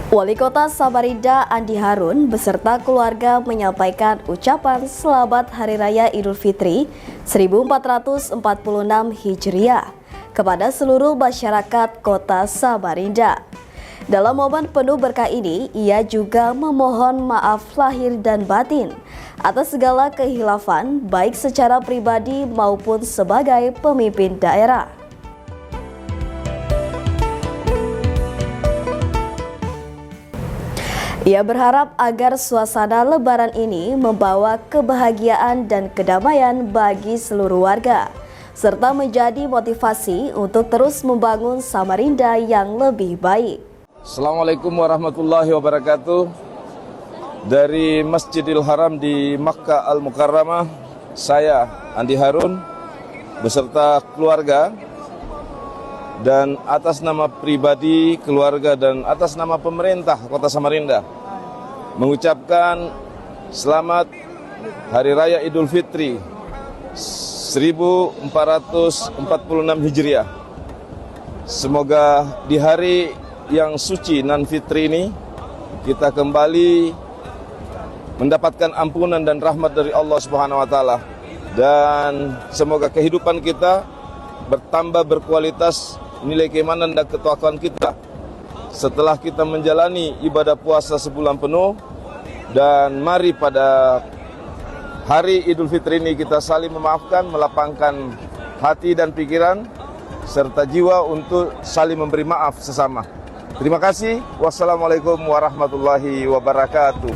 Wali Kota Samarinda Andi Harun beserta keluarga menyampaikan ucapan selamat Hari Raya Idul Fitri 1446 Hijriah kepada seluruh masyarakat Kota Samarinda. Dalam momen penuh berkah ini, ia juga memohon maaf lahir dan batin atas segala kehilafan baik secara pribadi maupun sebagai pemimpin daerah. Ia berharap agar suasana Lebaran ini membawa kebahagiaan dan kedamaian bagi seluruh warga, serta menjadi motivasi untuk terus membangun Samarinda yang lebih baik. Assalamualaikum warahmatullahi wabarakatuh. Dari Masjidil Haram di Makkah Al-Mukarramah, saya Andi Harun beserta keluarga dan atas nama pribadi, keluarga dan atas nama pemerintah Kota Samarinda mengucapkan selamat Hari Raya Idul Fitri 1446 Hijriah. Semoga di hari yang suci nan fitri ini kita kembali mendapatkan ampunan dan rahmat dari Allah Subhanahu wa taala, dan semoga kehidupan kita bertambah berkualitas, nilai keimanan dan ketakwaan kita setelah kita menjalani ibadah puasa sebulan penuh. Dan mari pada hari Idul Fitri ini kita saling memaafkan, melapangkan hati dan pikiran serta jiwa untuk saling memberi maaf sesama. Terima kasih. Wassalamualaikum warahmatullahi wabarakatuh.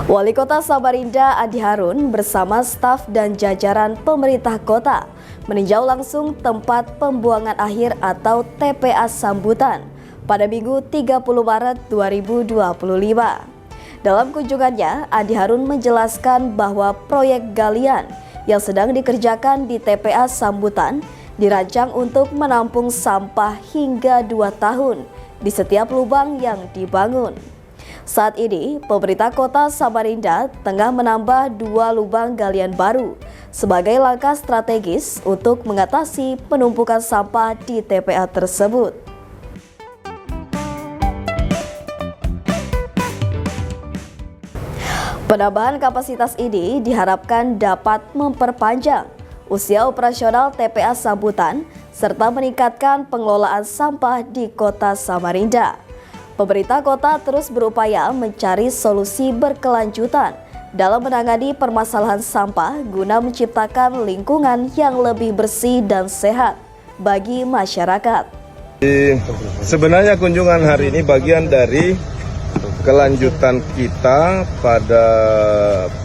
Wali Kota Samarinda Andi Harun bersama staf dan jajaran pemerintah kota meninjau langsung tempat pembuangan akhir atau TPA Sambutan pada Minggu 30 Maret 2025. Dalam kunjungannya, Andi Harun menjelaskan bahwa proyek galian yang sedang dikerjakan di TPA Sambutan dirancang untuk menampung sampah hingga 2 tahun di setiap lubang yang dibangun. Saat ini, pemerintah Kota Samarinda tengah menambah 2 lubang galian baru sebagai langkah strategis untuk mengatasi penumpukan sampah di TPA tersebut. Penambahan kapasitas ini diharapkan dapat memperpanjang usia operasional TPA Sambutan serta meningkatkan pengelolaan sampah di Kota Samarinda. Pemerintah kota terus berupaya mencari solusi berkelanjutan dalam menangani permasalahan sampah guna menciptakan lingkungan yang lebih bersih dan sehat bagi masyarakat. Sebenarnya kunjungan hari ini bagian dari kelanjutan kita pada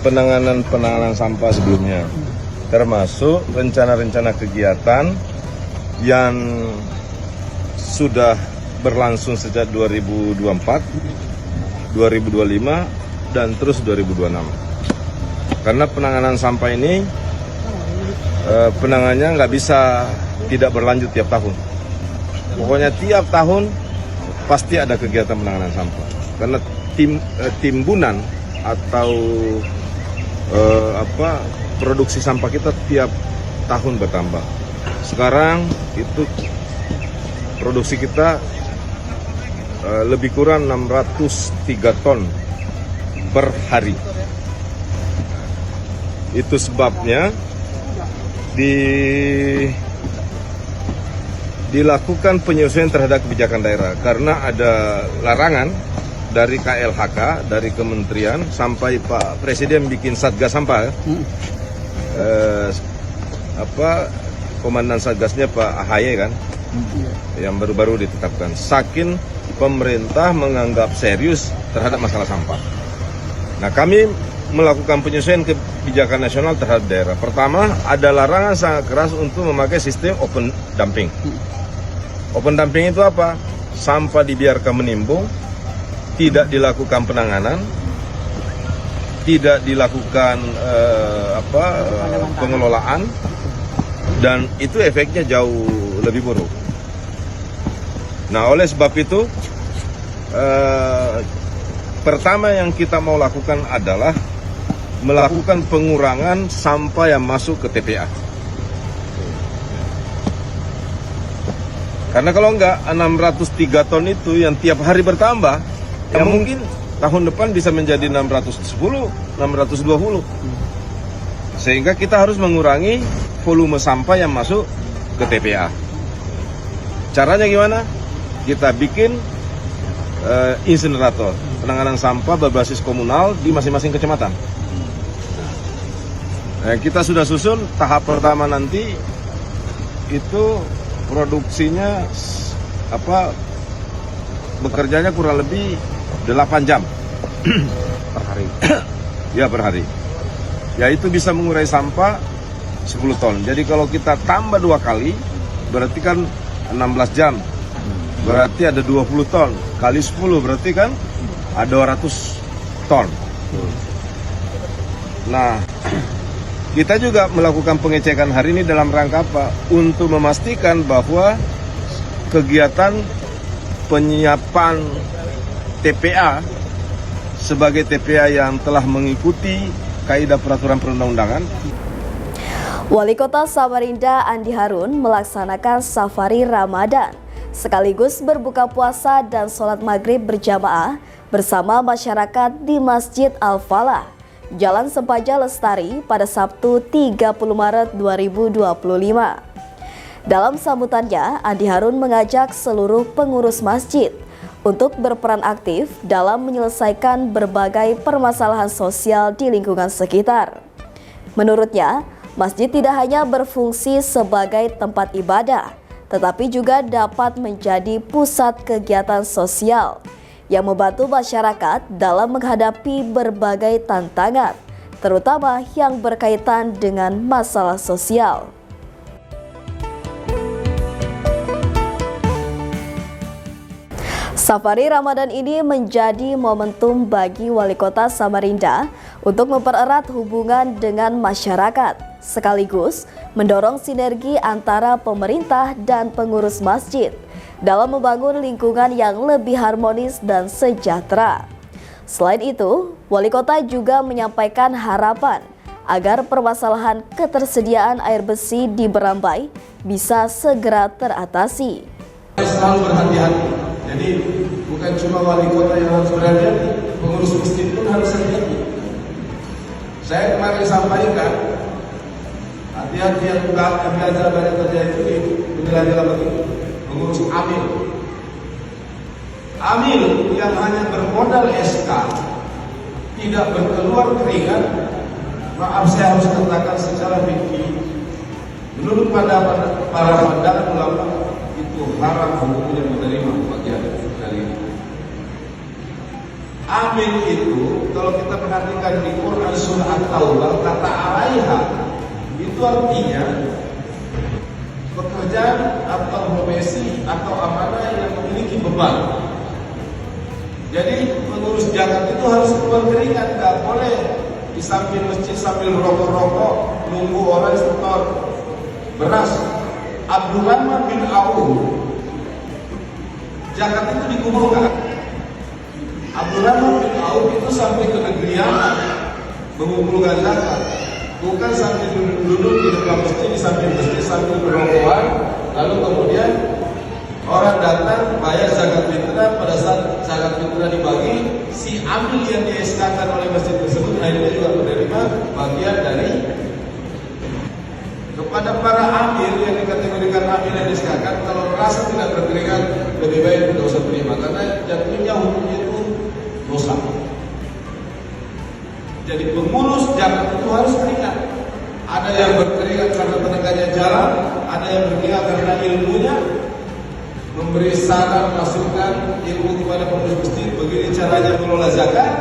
penanganan sampah sebelumnya, termasuk rencana-rencana kegiatan yang sudah berlangsung sejak 2024, 2025, dan terus 2026. Karena penanganan sampah ini penanganannya nggak bisa tidak berlanjut tiap tahun. Pokoknya tiap tahun pasti ada kegiatan penanganan sampah. Karena timbunan atau produksi sampah kita tiap tahun bertambah. Sekarang itu produksi kita lebih kurang 603 ton per hari. Itu sebabnya dilakukan penyesuaian terhadap kebijakan daerah karena ada larangan dari KLHK, dari kementerian sampai Pak Presiden bikin Satgas Sampah. Komandan Satgasnya Pak AHY kan, yang baru-baru ditetapkan. Saking pemerintah menganggap serius terhadap masalah sampah. Nah, kami melakukan penyesuaian kebijakan nasional terhadap daerah. Pertama, ada larangan sangat keras untuk memakai sistem open dumping. Open dumping itu apa? Sampah dibiarkan menimbun, tidak dilakukan penanganan, tidak dilakukan pengelolaan, dan itu efeknya jauh lebih buruk. Nah, oleh sebab itu, pertama yang kita mau lakukan adalah melakukan pengurangan sampah yang masuk ke TPA. Karena kalau enggak, 603 ton itu yang tiap hari bertambah, Ya mungkin tahun depan bisa menjadi 610, 620. Sehingga kita harus mengurangi volume sampah yang masuk ke TPA. Caranya gimana? Kita bikin insinerator, penanganan sampah berbasis komunal di masing-masing kecamatan. Kita sudah susun tahap pertama nanti itu produksinya bekerjanya kurang lebih 8 jam per hari. Ya, per hari. Ya, itu bisa mengurai sampah 10 ton. Jadi kalau kita tambah 2 kali berarti kan 16 jam. Berarti ada 20 ton kali 10 berarti kan ada 200 ton. Nah, kita juga melakukan pengecekan hari ini dalam rangka apa? Untuk memastikan bahwa kegiatan penyiapan TPA sebagai TPA yang telah mengikuti kaidah peraturan perundang-undangan. Wali Kota Samarinda Andi Harun melaksanakan safari Ramadan sekaligus berbuka puasa dan sholat maghrib berjamaah bersama masyarakat di Masjid Al-Falah, Jalan Sempaja Lestari pada Sabtu 30 Maret 2025. Dalam sambutannya, Andi Harun mengajak seluruh pengurus masjid untuk berperan aktif dalam menyelesaikan berbagai permasalahan sosial di lingkungan sekitar. Menurutnya, masjid tidak hanya berfungsi sebagai tempat ibadah, tetapi juga dapat menjadi pusat kegiatan sosial yang membantu masyarakat dalam menghadapi berbagai tantangan, terutama yang berkaitan dengan masalah sosial. Safari Ramadan ini menjadi momentum bagi Wali Kota Samarinda untuk mempererat hubungan dengan masyarakat, sekaligus mendorong sinergi antara pemerintah dan pengurus masjid dalam membangun lingkungan yang lebih harmonis dan sejahtera. Selain itu, Wali Kota juga menyampaikan harapan agar permasalahan ketersediaan air bersih di Berambai bisa segera teratasi. Selalu berhati-hati. Jadi bukan cuma wali kota yang harus berhati-hati, pengurus masjid pun harus hati-hati. Saya kemarin sampaikan, hati-hati yang biasa banyak terjadi di wilayah begini. Pengurus amil yang hanya bermodal SK, tidak berkeluar keringat. Maaf, saya harus katakan secara fikih, menurut para pandangan ulama, itu haram hukumnya menerima bagian dari itu. Amil itu kalau kita perhatikan di Quran surah At-Taubah, kata alaiha itu artinya pekerjaan atau profesi atau amanah yang memiliki beban. Jadi pengurus zakat itu harus keluar keringat, nggak boleh di samping masjid sambil rokok-rokok nunggu orang setor beras. Abdurrahman bin Auf, zakat itu dikumpulkan. Abdurrahman bin Auf itu sampai ke negeri Yaman mengumpulkan zakat, bukan sambil duduk di depan masjid, di samping masjid sambil berrokokan, lalu kemudian orang datang bayar zakat fitrah. Pada saat zakat fitrah dibagi, si amil yang dieskakan oleh masjid tersebut akhirnya juga menerima bagian dari. Kepada para amir yang dikategorikan amir yang disekarkan, kalau merasa tidak berkeringat, lebih baik tidak usah terima, karena jatuhnya hukumnya itu dosa. Jadi pengurus zakat itu harus keringat. Ada yang berkeringat karena tenaganya jalan, ada yang berkeringat karena ilmunya, memberi saran, masukan ilmu kepada pengurus masjid begini caranya mengelola zakat.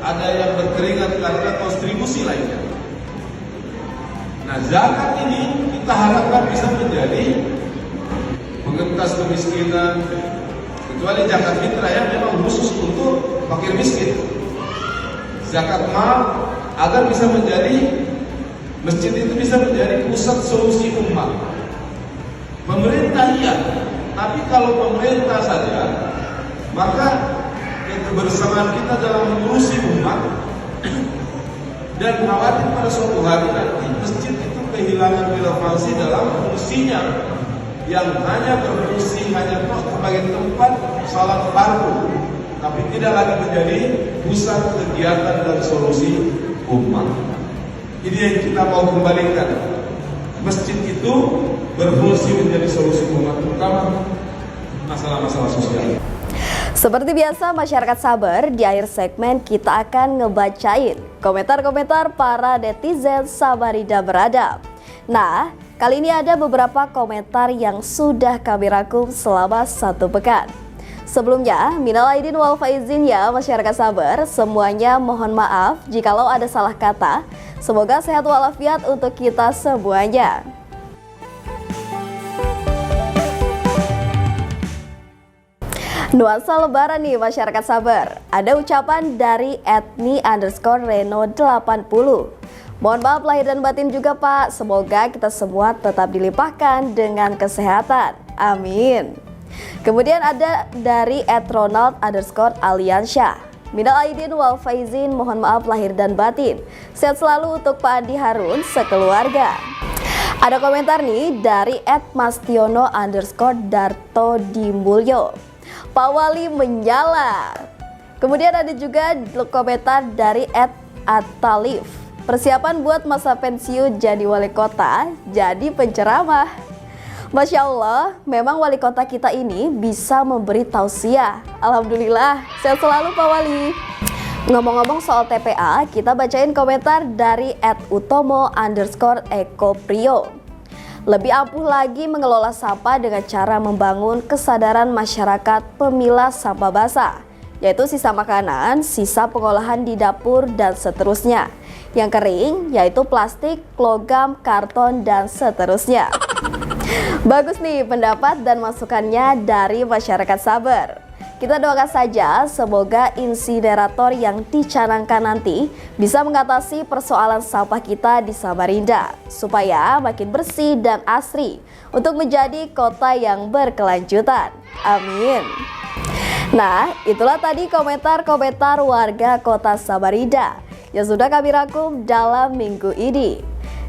Ada yang berkeringat karena kontribusi lainnya. Nah, zakat ini kita harapkan bisa menjadi pengentas kemiskinan, kecuali zakat fitrah yang memang khusus untuk fakir miskin. Zakat mal agar bisa menjadi masjid itu bisa menjadi pusat solusi umat. Pemerintah iya, tapi kalau pemerintah saja, maka kebersamaan kita dalam mengurusi umat dan khawatir pada suatu hari nanti masjid itu kehilangan relevansi dalam fungsinya. yang hanya berfungsi hanya sebagai tempat salat fardu, tapi tidak lagi menjadi pusat kegiatan dan solusi umat. Ini yang kita mau kembalikan. Masjid itu berfungsi menjadi solusi umat, terutama masalah-masalah sosial. Seperti biasa, masyarakat sabar, di akhir segmen kita akan ngebacain komentar-komentar para netizen Samarinda beradab. Nah, kali ini ada beberapa komentar yang sudah kami rangkum selama 1 pekan. Sebelumnya, minal aidin wal faizin ya masyarakat sabar, semuanya mohon maaf jikalau ada salah kata. Semoga sehat walafiat untuk kita semuanya. Nuansa lebaran nih masyarakat sabar. Ada ucapan dari @ni_reno80. Mohon maaf lahir dan batin juga Pak. Semoga kita semua tetap dilimpahkan dengan kesehatan. Amin. Kemudian ada dari @ronald_aliansyah. Minal aidin wal faizin, mohon maaf lahir dan batin. Sehat selalu untuk Pak Andi Harun sekeluarga. Ada komentar nih dari @mastiono_darto_dimulyo. Pak Wali menyala. Kemudian ada juga komentar dari @atalif. Persiapan buat masa pensiun jadi wali kota, jadi penceramah. Masya Allah, memang wali kota kita ini bisa memberi tausiah. Alhamdulillah, sehat selalu Pak Wali. Ngomong-ngomong soal TPA, kita bacain komentar dari @utomo_ekoprio. Lebih ampuh lagi mengelola sampah dengan cara membangun kesadaran masyarakat pemilah sampah basah, yaitu sisa makanan, sisa pengolahan di dapur, dan seterusnya. Yang kering, yaitu plastik, logam, karton, dan seterusnya. Bagus nih pendapat dan masukannya dari masyarakat sabar. Kita doakan saja semoga insinerator yang dicanangkan nanti bisa mengatasi persoalan sampah kita di Samarinda supaya makin bersih dan asri untuk menjadi kota yang berkelanjutan. Amin. Nah, itulah tadi komentar-komentar warga kota Samarinda yang sudah kami rangkum dalam minggu ini.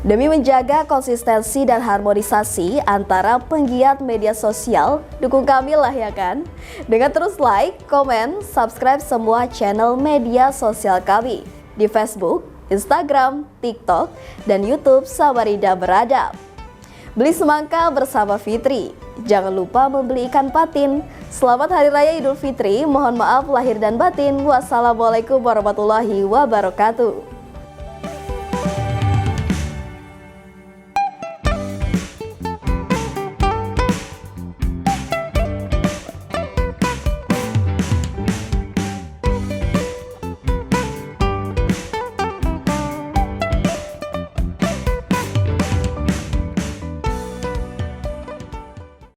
Demi menjaga konsistensi dan harmonisasi antara penggiat media sosial, dukung kami lah ya kan? Dengan terus like, komen, subscribe semua channel media sosial kami di Facebook, Instagram, TikTok, dan YouTube Samarinda Beradab. Beli semangka bersama Fitri. Jangan lupa membeli ikan patin. Selamat Hari Raya Idul Fitri. Mohon maaf lahir dan batin. Wassalamualaikum warahmatullahi wabarakatuh.